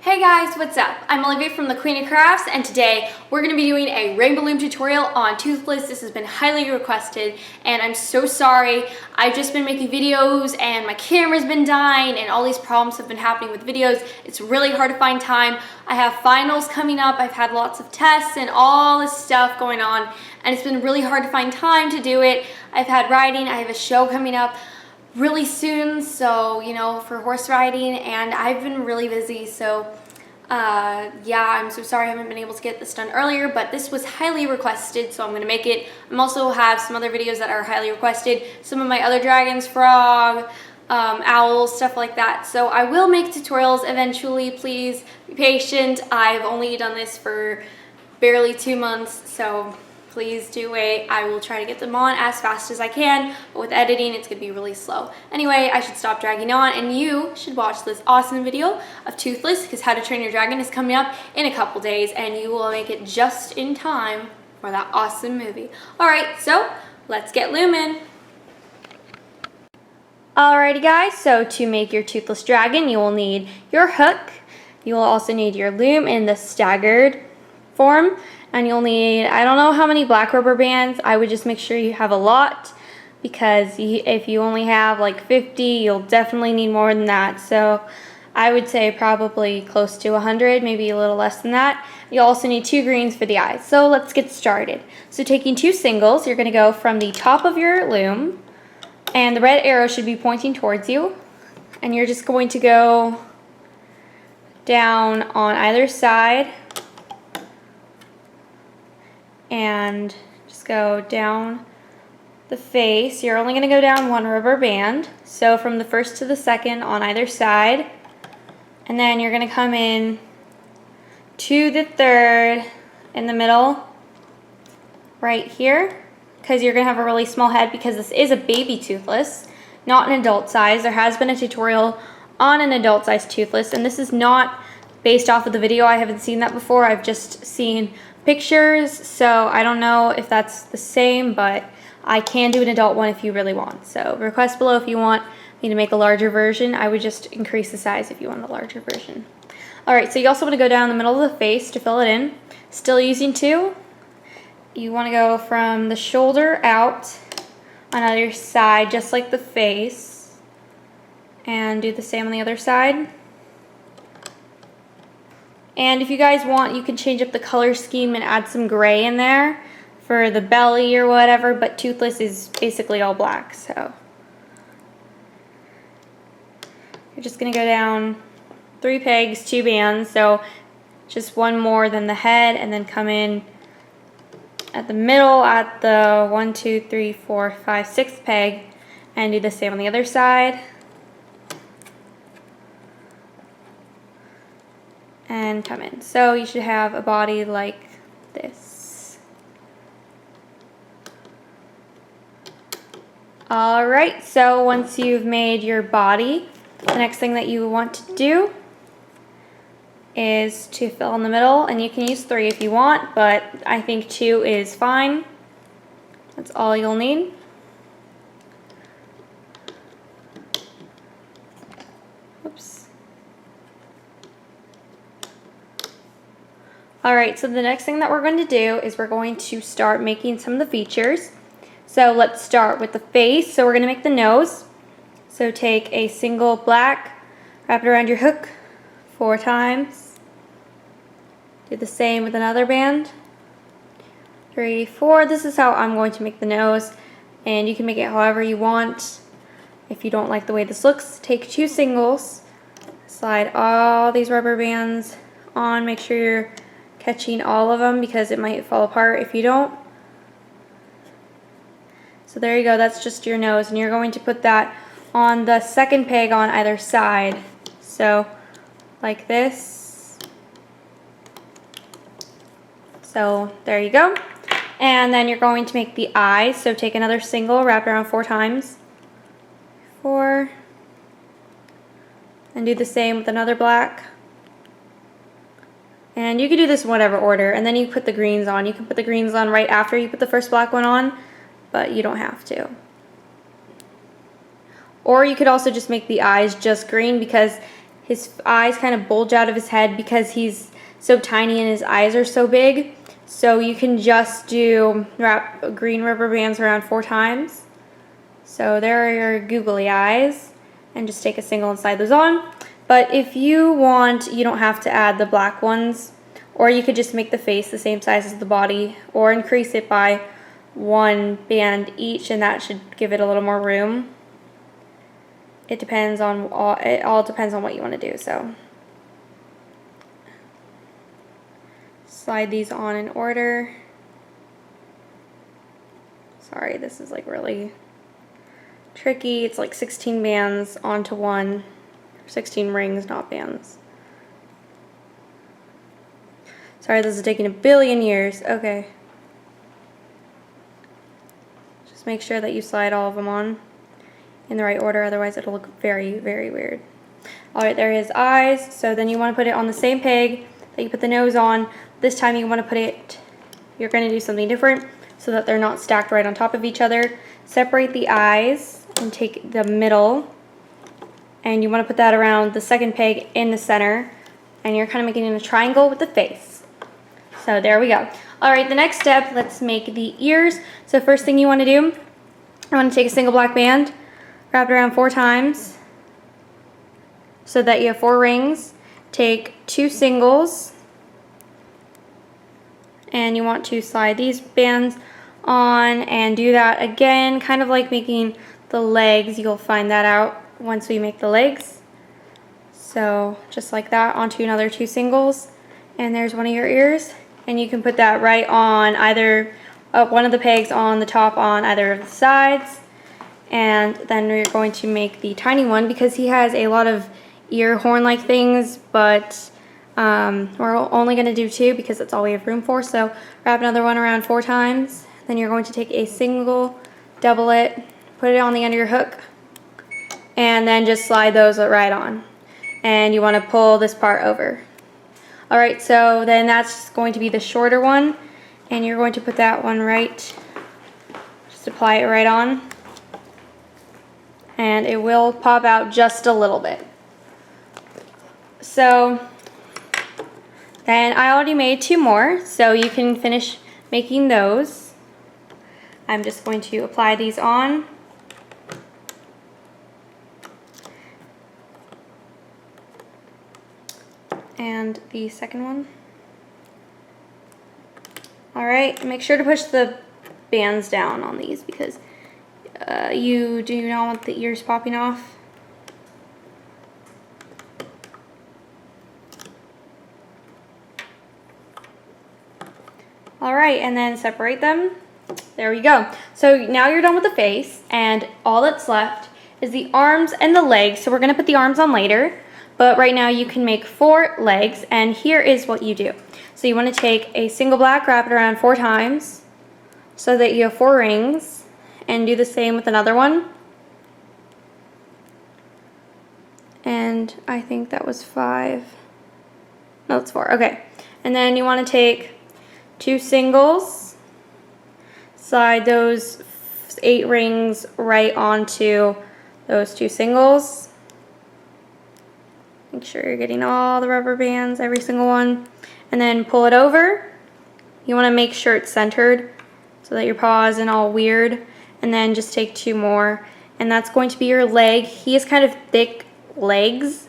Hey guys, what's up? I'm Olivia from the Queen of Crafts, and today we're going to be doing a rainbow loom tutorial on Toothless. This has been highly requested, and I'm so sorry. I've just been making videos and my camera's been dying and all these problems have been happening with videos. It's really hard to find time. I have finals coming up, I've had lots of tests and all this stuff going on, and it's been really hard to find time to do it. I've had riding, I have a show coming up really soon, so for horse riding, and I've been really busy, so yeah, I'm so sorry I haven't been able to get this done earlier, but this was highly requested, so I'm gonna make it. I'm also have some other videos that are highly requested, some of my other dragons, frog, owls, stuff like that, so I will make tutorials eventually. Please be patient. I've only done this for barely 2 months, so please do wait. I will try to get them on as fast as I can, but with editing, it's gonna be really slow. Anyway, I should stop dragging on, and you should watch this awesome video of Toothless, because How to Train Your Dragon is coming up in a couple days, and you will make it just in time for that awesome movie. All right, so let's get looming. Alrighty guys, so to make your Toothless dragon, you will need your hook. You will also need your loom in the staggered form. And you'll need, I don't know how many black rubber bands. I would just make sure you have a lot, because if you only have like 50, you'll definitely need more than that. So I would say probably close to 100, maybe a little less than that. You also need 2 greens for the eyes. So let's get started. So taking 2 singles, you're going to go from the top of your loom, and the red arrow should be pointing towards you. And you're just going to go down on either side, and just go down the face. You're only going to go down 1 rubber band, so from the first to the second on either side, and then you're going to come in to the third in the middle right here, because you're going to have a really small head, because this is a baby Toothless, not an adult size. There has been a tutorial on an adult size Toothless, and this is not based off of the video. I haven't seen that before. I've just seen pictures, so I don't know if that's the same, but I can do an adult one if you really want. So request below if you want me to make a larger version. I would just increase the size if you want a larger version. Alright, so you also want to go down the middle of the face to fill it in. Still using 2. You want to go from the shoulder out on either side, just like the face, and do the same on the other side. And if you guys want, you can change up the color scheme and add some gray in there for the belly or whatever, but Toothless is basically all black, so. You're just gonna go down 3 pegs, 2 bands, so just 1 more than the head, and then come in at the middle at the 1, 2, 3, 4, 5, 6th peg, and do the same on the other side. And come in. So you should have a body like this. Alright, so once you've made your body, the next thing that you want to do is to fill in the middle, and you can use 3 if you want, but I think 2 is fine. That's all you'll need. Oops. Alright, so the next thing that we're going to do is we're going to start making some of the features. So let's start with the face. So we're going to make the nose. So take a single black, wrap it around your hook 4 times. Do the same with another band. 3, 4. This is how I'm going to make the nose, and you can make it however you want. If you don't like the way this looks, take 2 singles, slide all these rubber bands on, make sure you're catching all of them, because it might fall apart if you don't. So there you go, that's just your nose, and you're going to put that on the 2nd peg on either side. So like this. So there you go. And then you're going to make the eyes. So take another single, wrap it around 4 times. 4. And do the same with another black. And you can do this in whatever order, and then you put the greens on. You can put the greens on right after you put the first black one on, but you don't have to. Or you could also just make the eyes just green, because his eyes kind of bulge out of his head because he's so tiny and his eyes are so big. So you can just wrap green rubber bands around 4 times. So there are your googly eyes, and just take a single and slide those on. But if you want, you don't have to add the black ones, or you could just make the face the same size as the body, or increase it by 1 band each, and that should give it a little more room. It all depends on what you want to do. So slide these on in order. Sorry, this is like really tricky. It's like 16 bands onto 1, 16 rings, not bands. Sorry, this is taking a billion years. Okay. Just make sure that you slide all of them on in the right order, otherwise it'll look very, very weird. Alright, there are his eyes. So then you want to put it on the same peg that you put the nose on. This time you want to put it, you're going to do something different so that they're not stacked right on top of each other. Separate the eyes and take the middle, and you want to put that around the second peg in the center, and you're kind of making a triangle with the face. So there we go. Alright, the next step, let's make the ears. So first thing you want to do, I want to take a single black band, wrap it around 4 times so that you have 4 rings. Take 2 singles, and you want to slide these bands on and do that again, kind of like making the legs. You'll find that out once we make the legs. So just like that, onto another 2 singles, and there's one of your ears, and you can put that right on either one of the pegs on the top on either of the sides. And then we're going to make the tiny one because he has a lot of ear horn like things, but we're only going to do 2 because that's all we have room for. So wrap another one around 4 times. Then you're going to take a single, double it, put it on the end of your hook, and then just slide those right on. And you want to pull this part over. Alright, so then that's going to be the shorter one, and you're going to put that one right, just apply it right on, and it will pop out just a little bit. So then I already made 2 more, so you can finish making those. I'm just going to apply these on. And the second one. Alright, make sure to push the bands down on these because you do not want the ears popping off. Alright, and then separate them. There we go. So now you're done with the face, and all that's left is the arms and the legs. So we're going to put the arms on later, but right now you can make 4 legs, and here is what you do. So you want to take a single black, wrap it around 4 times so that you have 4 rings, and do the same with another one. And I think that was 5. No, it's 4. Okay. And then you want to take 2 singles, slide those 8 rings right onto those 2 singles. Make sure you're getting all the rubber bands, every single one, and then pull it over. You want to make sure it's centered so that your paw isn't all weird, and then just take 2 more, and that's going to be your leg. He has kind of thick legs,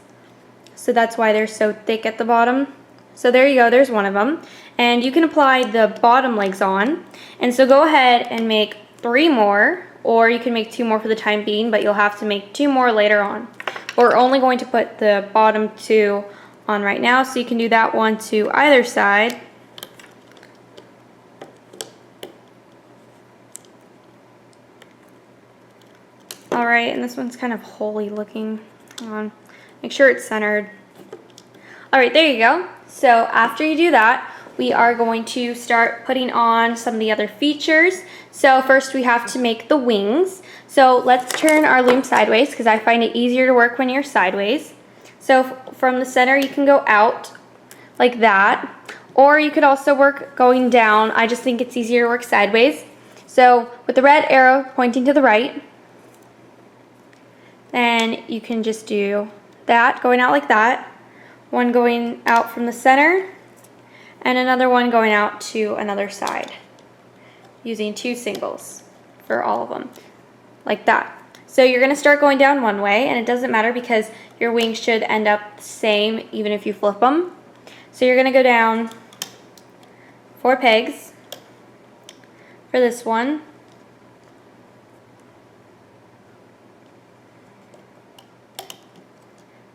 so that's why they're so thick at the bottom. So there you go, there's one of them, and you can apply the bottom legs on. And so go ahead and make 3 more, or you can make 2 more for the time being, but you'll have to make 2 more later on. We're only going to put the bottom 2 on right now, so you can do that one to either side. Alright, and this one's kind of holy looking. Hang on. Make sure it's centered. Alright, there you go. So after you do that, we are going to start putting on some of the other features. So first we have to make the wings. So let's turn our loom sideways because I find it easier to work when you're sideways. So from the center you can go out like that, or you could also work going down. I just think it's easier to work sideways. So with the red arrow pointing to the right, then you can just do that going out like that, one going out from the center, and another one going out to another side, using 2 singles for all of them, like that. So you're going to start going down one way, and it doesn't matter because your wings should end up the same even if you flip them. So you're going to go down 4 pegs for this one.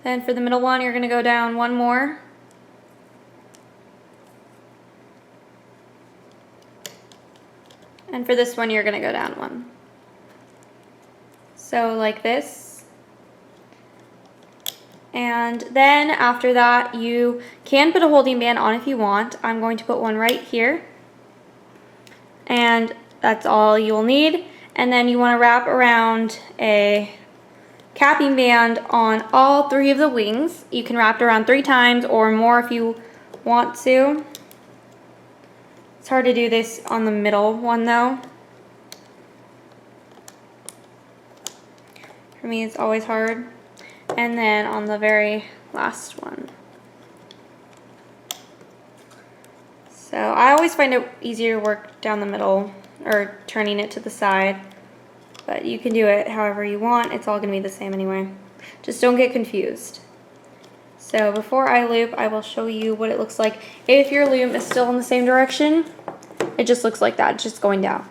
Then for the middle one, you're going to go down 1 more. And for this one, you're going to go down 1. So like this. And then after that, you can put a holding band on if you want. I'm going to put one right here. And that's all you'll need. And then you want to wrap around a capping band on all 3 of the wings. You can wrap it around 3 times or more if you want to. It's hard to do this on the middle one though. For me, it's always hard. And then on the very last one. So I always find it easier to work down the middle or turning it to the side. But you can do it however you want. It's all going to be the same anyway. Just don't get confused. So before I loop, I will show you what it looks like. If your loom is still in the same direction, it just looks like that. It's just going down.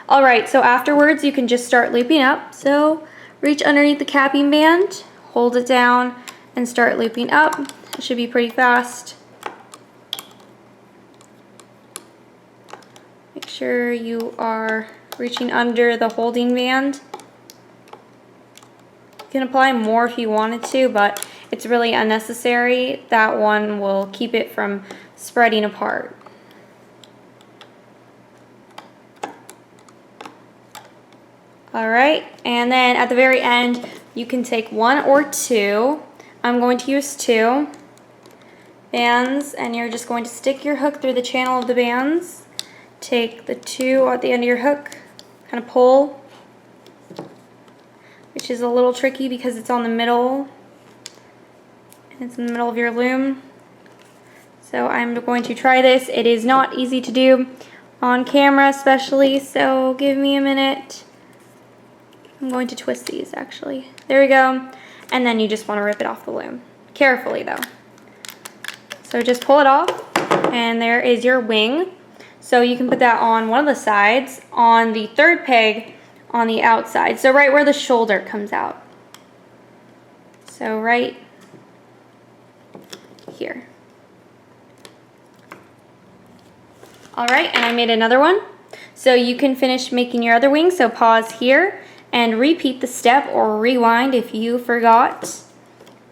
Alright, so afterwards you can just start looping up. So reach underneath the capping band, hold it down, and start looping up. It should be pretty fast. Make sure you are reaching under the holding band. You can apply more if you wanted to, but it's really unnecessary. That one will keep it from spreading apart. Alright, and then at the very end, you can take 1 or 2. I'm going to use 2 bands, and you're just going to stick your hook through the channel of the bands. Take the 2 at the end of your hook, kind of pull, which is a little tricky because it's on the middle, and it's in the middle of your loom. So I'm going to try this. It is not easy to do on camera especially, so give me a minute. I'm going to twist these actually. There we go. And then you just want to rip it off the loom. Carefully though. So just pull it off, and there is your wing. So you can put that on one of the sides, on the 3rd peg on the outside. So right where the shoulder comes out. So right here. Alright, and I made another one. So you can finish making your other wing, so pause here and repeat the step or rewind if you forgot.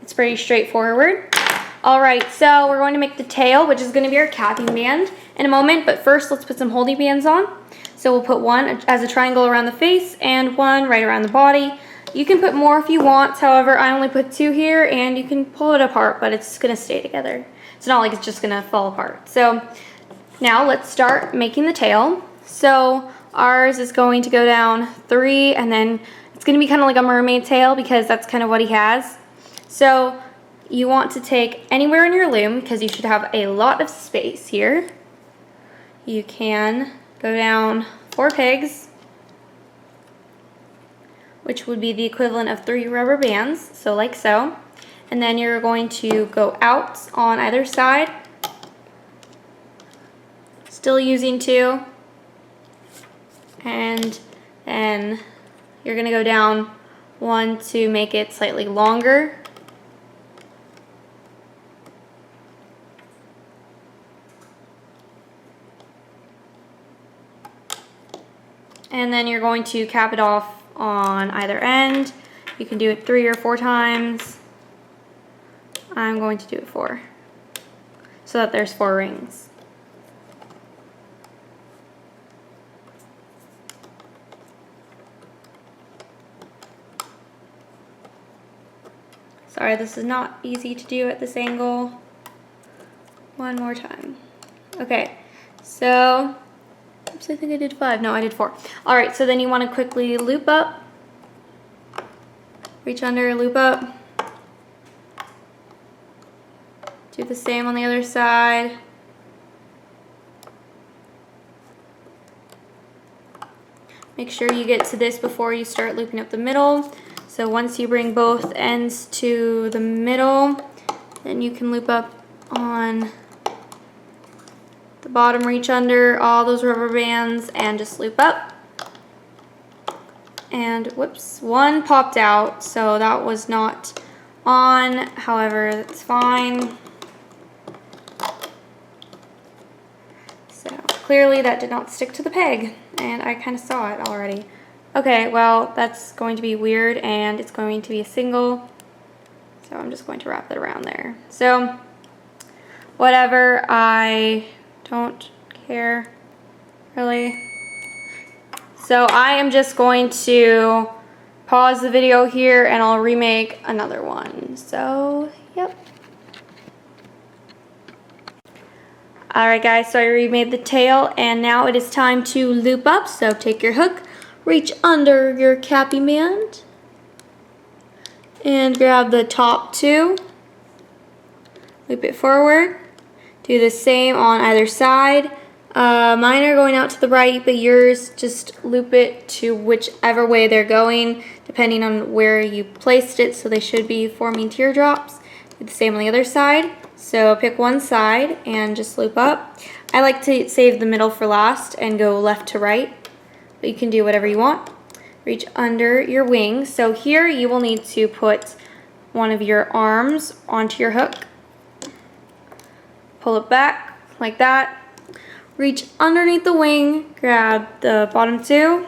It's pretty straightforward. Alright, so we're going to make the tail, which is going to be our capping band in a moment, but first let's put some holding bands on. So we'll put one as a triangle around the face and one right around the body. You can put more if you want, however I only put 2 here, and you can pull it apart, but it's going to stay together. It's not like it's just going to fall apart. So now let's start making the tail. So ours is going to go down 3, and then it's going to be kind of like a mermaid tail because that's kind of what he has. So you want to take anywhere in your loom, because you should have a lot of space here. You can go down 4 pegs, which would be the equivalent of 3 rubber bands, so like so. And then you're going to go out on either side, still using 2. And then you're going to go down 1 to make it slightly longer. And then you're going to cap it off on either end. You can do it 3 or 4 times. I'm going to do it 4, so that there's 4 rings. Sorry, this is not easy to do at this angle. One more time. Okay, so, oops, I think I did 5. No, I did 4. Alright, so then you want to quickly loop up. Reach under, loop up. Do the same on the other side. Make sure you get to this before you start looping up the middle. So once you bring both ends to the middle, then you can loop up on the bottom, reach under all those rubber bands and just loop up. And whoops, one popped out, so that was not on. However, that's fine. So clearly that did not stick to the peg, and I kind of saw it already. Okay, well, that's going to be weird, and it's going to be a single, so I'm just going to wrap it around there. So whatever, I don't care really. So I am just going to pause the video here and I'll remake another one. So, yep. Alright guys, so I remade the tail and now it is time to loop up. So take your hook, reach under your cappy band and grab the top two. Loop it forward. Do the same on either side. Mine are going out to the right, but yours just loop it to whichever way they're going, depending on where you placed it, so they should be forming teardrops. Do the same on the other side. So pick one side and just loop up. I like to save the middle for last and go left to right, but you can do whatever you want. Reach under your wing. So here you will need to put one of your arms onto your hook. Pull it back like that. Reach underneath the wing, grab the bottom two,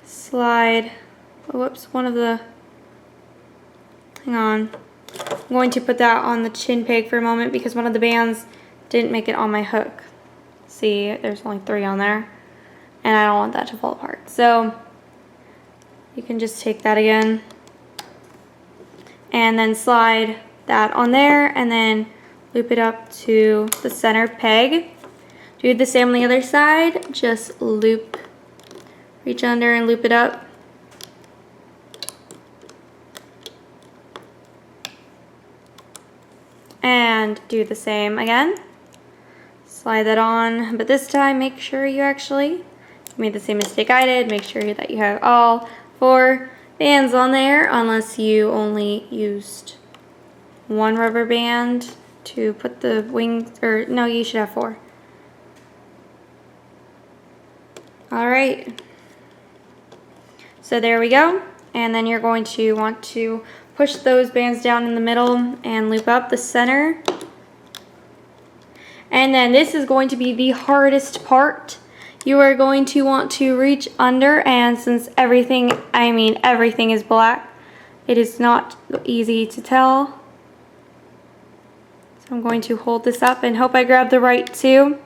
slide, whoops, one of the, hang on. I'm going to put that on the chin peg for a moment because one of the bands didn't make it on my hook. See, there's only 3 on there, and I don't want that to fall apart. So you can just take that again, and then slide that on there, and then loop it up to the center peg. Do the same on the other side, just loop, reach under and loop it up. And do the same again. Slide that on, but this time make sure you actually made the same mistake I did. Make sure that you have all 4 bands on there, unless you only used 1 rubber band to put the wings, or no, you should have 4. Alright, so there we go, and then you're going to want to push those bands down in the middle and loop up the center. And then this is going to be the hardest part. You are going to want to reach under, and since everything is black, it is not easy to tell. So I'm going to hold this up and hope I grab the right two.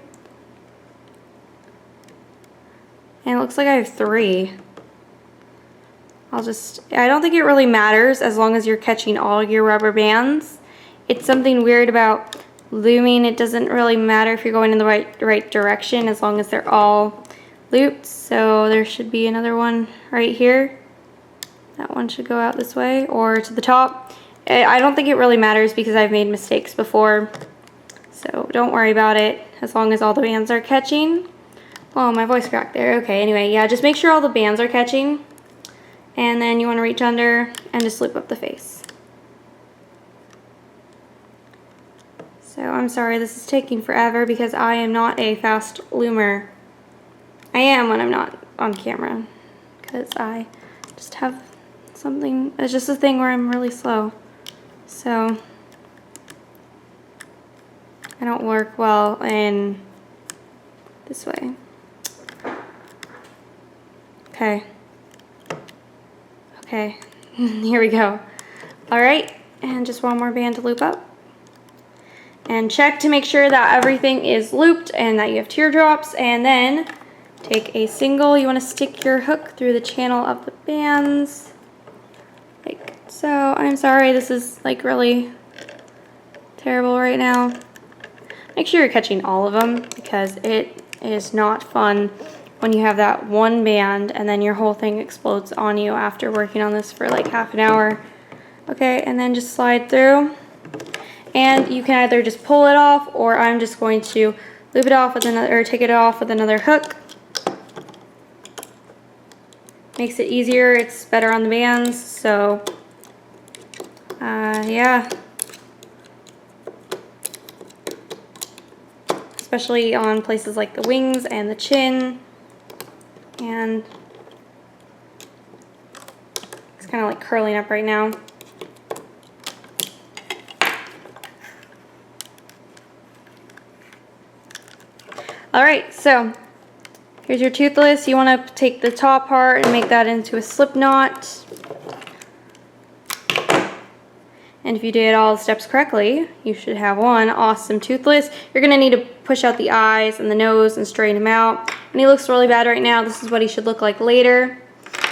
And it looks like I have 3. I don't think it really matters as long as you're catching all your rubber bands. It's something weird about looming. It doesn't really matter if you're going in the right direction as long as they're all looped. So there should be another one right here. That one should go out this way or to the top. I don't think it really matters because I've made mistakes before. So don't worry about it as long as all the bands are catching. Oh, my voice cracked there. Okay, anyway, yeah, just make sure all the bands are catching. And then you want to reach under and just loop up the face. So I'm sorry this is taking forever because I am not a fast loomer. I am when I'm not on camera because I just have something, it's just a thing where I'm really slow. So I don't work well in this way. Okay. Okay, here we go. Alright, and just one more band to loop up. And check to make sure that everything is looped and that you have teardrops, and then take a single. You want to stick your hook through the channel of the bands. Like so. I'm sorry, this is like really terrible right now. Make sure you're catching all of them because it is not fun when you have that one band and then your whole thing explodes on you after working on this for like half an hour. Okay, and then just slide through. And you can either just pull it off, or I'm just going to loop it off with another, or take it off with another hook. Makes it easier, it's better on the bands, so yeah. Especially on places like the wings and the chin. And it's kind of like curling up right now. Alright, so here's your Toothless. You want to take the top part and make that into a slip knot. And if you did all the steps correctly, you should have one awesome Toothless. You're going to need to push out the eyes and the nose and straighten him out. And he looks really bad right now. This is what he should look like later.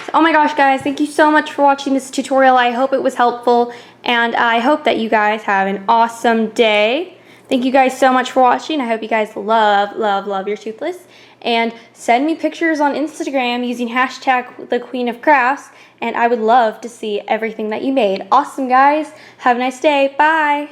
So, oh my gosh, guys, thank you so much for watching this tutorial. I hope it was helpful, and I hope that you guys have an awesome day. Thank you guys so much for watching. I hope you guys love, love, love your Toothless. And send me pictures on Instagram using hashtag #TheQueenOfCrafts, and I would love to see everything that you made. Awesome, guys. Have a nice day. Bye.